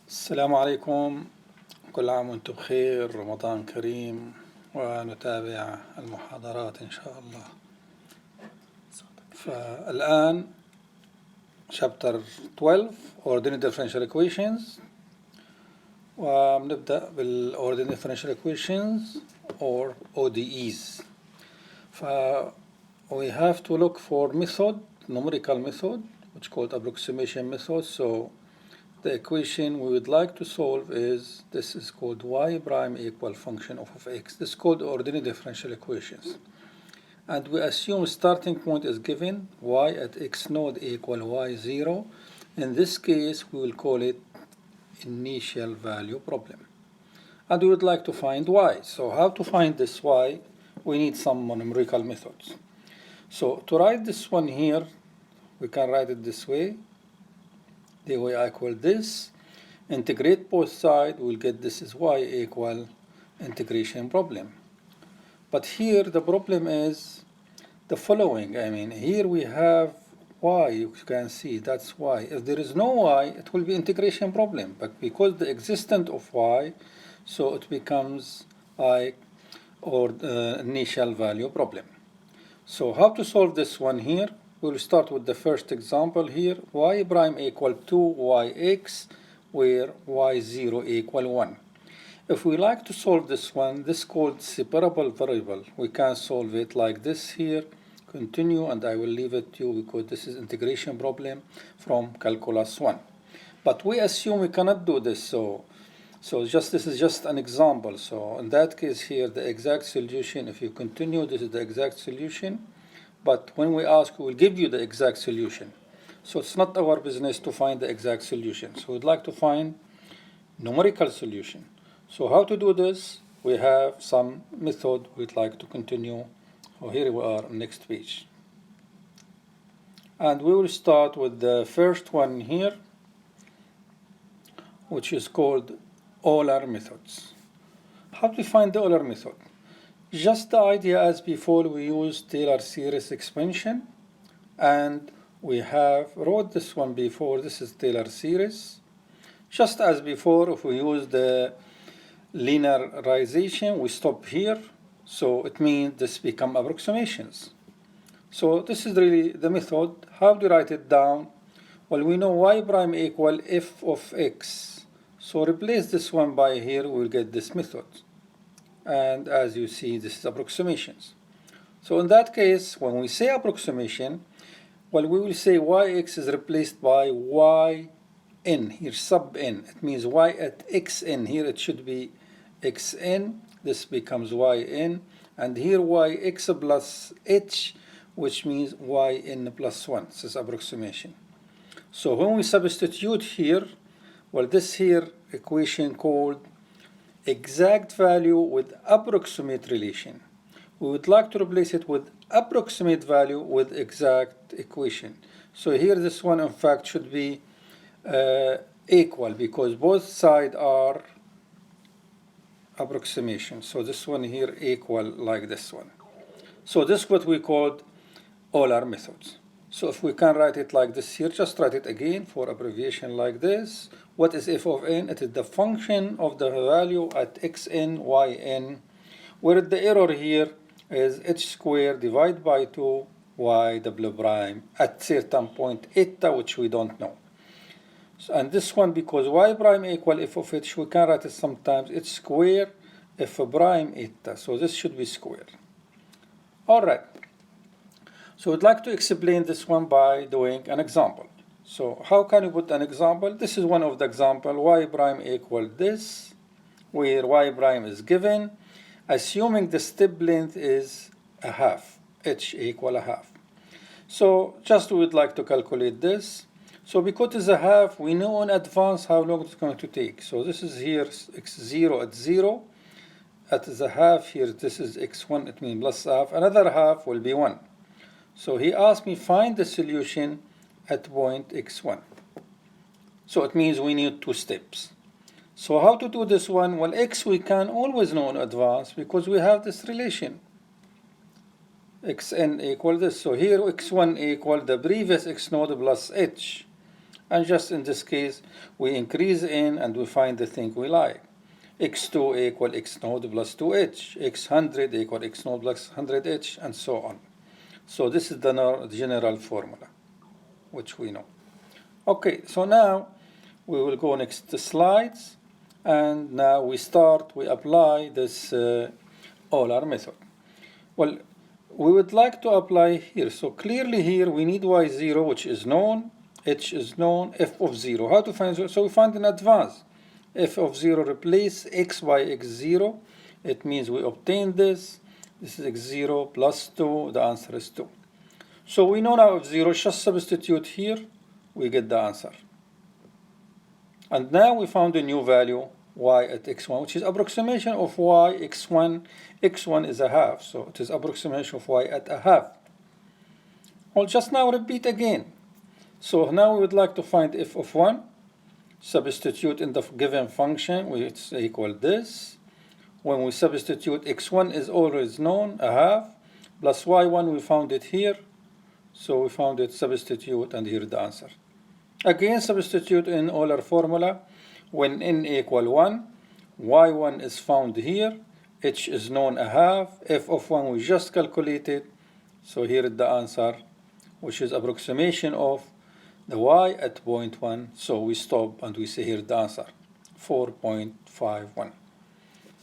السلام عليكم، كل عام وانتم بخير، رمضان كريم، ونتابع المحاضرات إن شاء الله. فالآن chapter 12 ordinary differential equations، ونبدأ بالordinary differential equations or ODEs. we have to look for numerical method, which is called approximation method. So the equation we would like to solve is, this is called y prime equal function of x. This is called ordinary differential equations. And we assume starting point is given, y at x node equal y0. In this case, we will call it initial value problem. And we would like to find y. So how to find this y? We need some numerical methods. So to write this one here, we can write it this way. dy equal this, integrate both sides, we'll get this is y equal integration problem. But here the problem is the following. I mean, here we have y, you can see that's y. If there is no y, it will be integration problem. But because the existence of y, so it becomes like initial value problem. So how to solve this one here? We'll start with the first example here, y prime equal 2yx, where y0 equal 1. If we like to solve this one, this is called separable variable. We can solve it like this here, continue, and I will leave it to you because this is integration problem from calculus 1. But we assume we cannot do this, so this is just an example. So in that case here, the exact solution, if you continue, this is the exact solution. But when we ask, we will give you the exact solution. So it's not our business to find the exact solution. So we'd like to find numerical solution. So how to do this? We have some method we'd like to continue. So here we are, next page. And we will start with the first one here, which is called Euler methods. How to find the Euler method? Just the idea as before, we use Taylor series expansion, and we have wrote this one before. This is Taylor series. Just as before, if we use the linearization, we stop here. So it means this become approximations. So this is really the method. How to write it down? Well, we know y prime equal f of x. So replace this one by here, we'll get this method. And as you see, this is approximations. So in that case, when we say approximation, well, we will say yx is replaced by yn, here sub n. It means y at xn. Here it should be xn. This becomes yn. And here yx plus h, which means yn plus 1. This is approximation. So when we substitute here, well, this here equation called exact value with approximate relation. We would like to replace it with approximate value with exact equation. So here this one in fact should be equal because both sides are approximation. So this one here equal like this one. So this is what we called Euler methods. So if we can write it like this here, just write it again for abbreviation like this. What is f of n? It is the function of the value at xn, yn, where the error here is h squared divided by 2 y double prime at certain point eta, which we don't know. So, and this one, because y prime equal f of h, we can write it sometimes h squared f prime eta. So this should be squared. All right. So I'd like to explain this one by doing an example. So how can you put an example? This is one of the example, y prime equal this, where y prime is given, assuming the step length is a half, h equal a half. So just we would like to calculate this. So because it's a half, we know in advance how long it's going to take. So this is here x0 at 0. At the half here, this is x1, it means plus half. Another half will be 1. So he asked me find the solution at point x1. So it means we need 2 steps. So how to do this one? Well, x we can always know in advance because we have this relation. xn equal this. So here x1 equal the previous x node plus h. And just in this case, we increase n and we find the thing we like. x2 equal x node plus 2h, x100 equal x node plus 100h, and so on. So this is the general formula, which we know. Okay, so now we will go next to slides, and now we apply this Euler method. Well, we would like to apply here. So clearly here we need y0, which is known, h is known, f of 0. How to find 0? So we find in advance. F of 0 replace x by x0. It means we obtain this. This is x0 plus 2. The answer is 2. So we know now f0. Just substitute here. We get the answer. And now we found a new value, y at x1, which is approximation of y x1. x1 is a half, so it is approximation of y at a half. Well, just now repeat again. So now we would like to find f of 1. Substitute in the given function, which equal this. When we substitute, x1 is always known, a half, plus y1, we found it here. So we found it, substitute, and here the answer. Again, substitute in Euler formula. When n equal 1, y1 is found here, h is known a half, f of 1 we just calculated. So here is the answer, which is approximation of the y at 0.1. So we stop and we say here the answer, 4.51.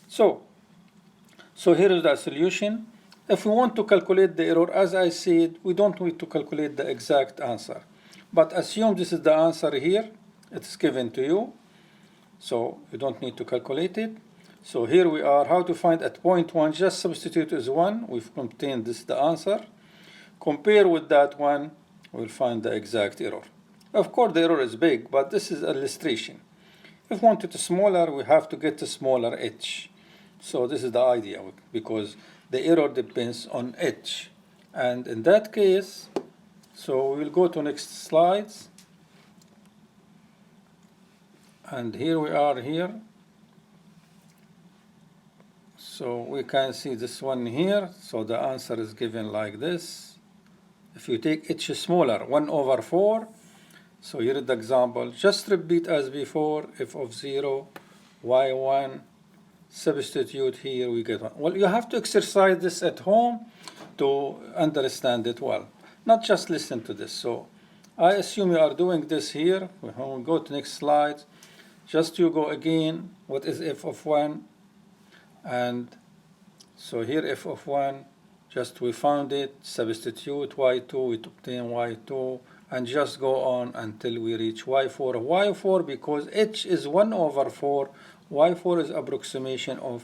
So here is the solution. If we want to calculate the error, as I said, we don't need to calculate the exact answer. But assume this is the answer here. It's given to you. So you don't need to calculate it. So here we are. How to find at 0.1? Just substitute as 1. We've obtained this the answer. Compare with that one. We'll find the exact error. Of course, the error is big, but this is illustration. If we want it smaller, we have to get a smaller h. So this is the idea, because the error depends on h. And in that case, so we'll go to next slides. And here we are here. So we can see this one here. So the answer is given like this. If you take h smaller, 1/4. So here is the example. Just repeat as before, f of 0, y1, substitute here, we get 1. Well, you have to exercise this at home to understand it well. Not just listen to this. So I assume you are doing this here. We'll go to next slide. Just you go again. What is f of 1? And so here f of 1, just we found it. Substitute y2, we obtain y2. And just go on until we reach y4. y4, because h is 1/4. y4 is approximation of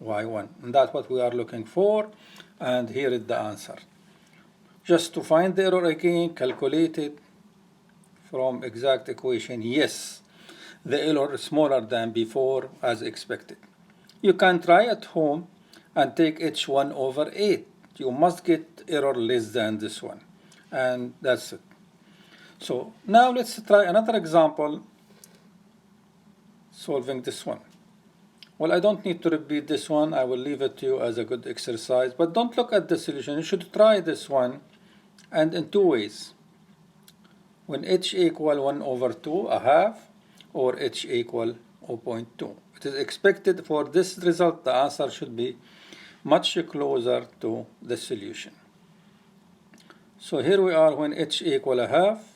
y1. And that's what we are looking for. And here is the answer. Just to find the error again, calculate it from exact equation. Yes, the error is smaller than before, as expected. You can try at home and take h1/8. You must get error less than this one. And that's it. So now let's try another example solving this one. Well, I don't need to repeat this one. I will leave it to you as a good exercise. But don't look at the solution. You should try this one, and in two ways. When h equal 1/2, a half, or h equal 0.2. It is expected for this result, the answer should be much closer to the solution. So here we are when h equal a half.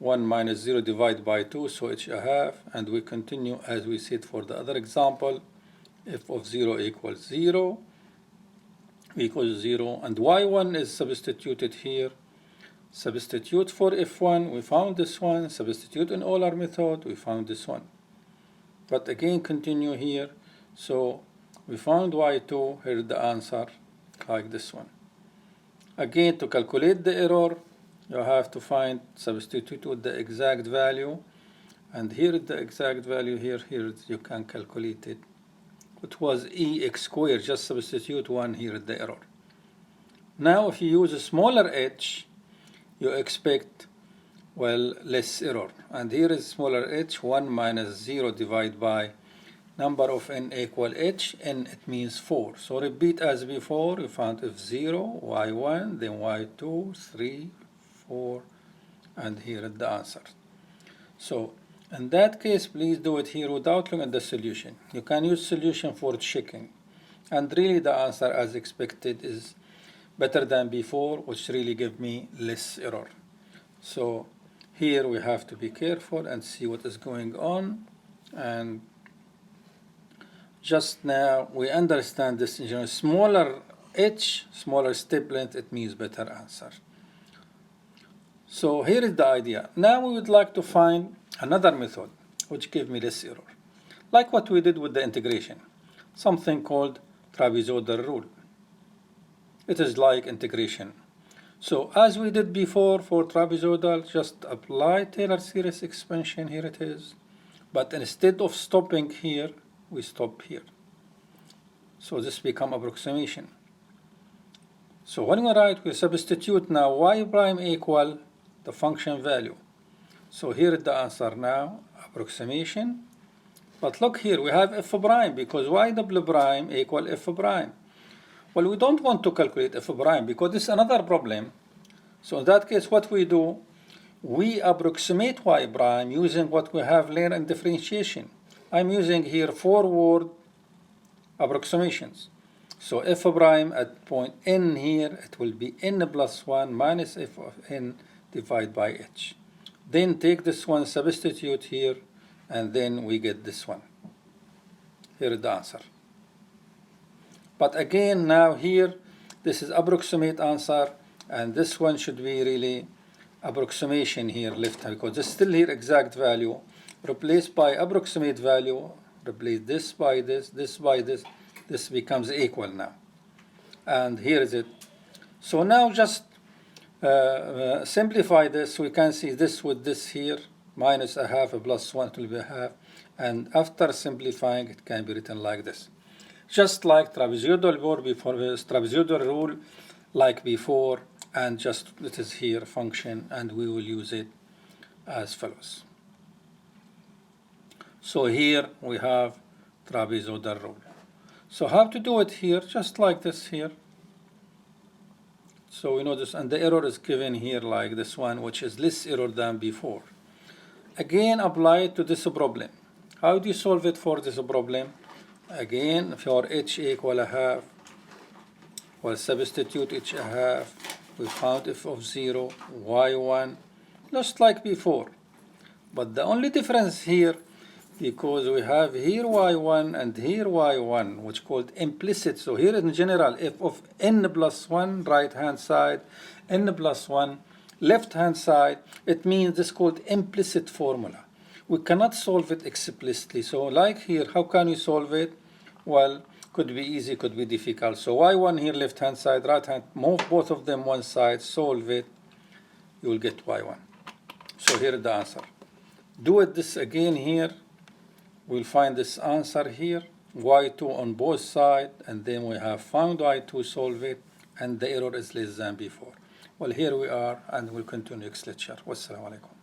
1 minus 0 divided by 2, so h a half, and we continue as we said for the other example. F of 0 equals 0, and y1 is substituted here. Substitute for f1, we found this one. Substitute in Euler method, we found this one. But again, continue here. So we found y2, here is the answer, like this one. Again, to calculate the error, you have to find, substitute with the exact value, and here is the exact value here you can calculate it. It was ex squared, just substitute 1, here is the error. Now if you use a smaller h, you expect, well, less error. And here is smaller h, 1 minus 0 divided by number of n equal h, n it means 4. So repeat as before, you found f0, y1, then y2, 3, 4, and here is the answer. So in that case, please do it here without looking at the solution. You can use solution for checking. And really the answer as expected is better than before, which really give me less error. So here we have to be careful and see what is going on. And just now we understand this, smaller h, smaller step length, it means better answer. So here is the idea. Now we would like to find another method which give me less error, like what we did with the integration, something called trapezoidal rule. It is like integration. So as we did before for trapezoidal, just apply Taylor series expansion, here it is, but instead of stopping here, we stop here. So this become approximation. So when we write, we substitute now y prime equal the function value. So here is the answer now, approximation. But look here, we have f prime because y double prime equal f prime. Well, we don't want to calculate f prime because this is another problem. So in that case, what we do, we approximate y prime using what we have learned in differentiation. I'm using here forward approximations. So f prime at point n here, it will be n plus 1 minus f of n divided by h. Then take this one, substitute here, and then we get this one. Here is the answer. But again, now here, this is approximate answer, and this one should be really approximation here left hand, because this is still here exact value. Replaced by approximate value, replace this by this, this by this, this becomes equal now. And here is it. So now just simplify this. We can see this with this here, minus a half, a plus 1 will be a half. And after simplifying, it can be written like this. Just like trapezoidal rule like before, and just it is here function, and we will use it as follows. So here we have trapezoidal rule. So how to do it here? Just like this here. So we know this, and the error is given here like this one, which is less error than before. Again, apply it to this problem. How do you solve it for this problem? Again, for h equal a half, well, substitute h a half. We found f of 0, y1, just like before. But the only difference here, because we have here y1 and here y1, which is called implicit. So here in general, f of n plus 1 right hand side, n plus 1 left hand side, it means this is called implicit formula. We cannot solve it explicitly. So like here, how can we solve it? Well, could be easy, could be difficult. So y1 here left hand side, right hand, move both of them one side, solve it, you will get y1. So here is the answer. Do it this again here. We'll find this answer here, y2 on both sides, and then we have found y2, solve it, and the error is less than before. Well, here we are, and we'll continue next lecture. Wassalamu alaikum.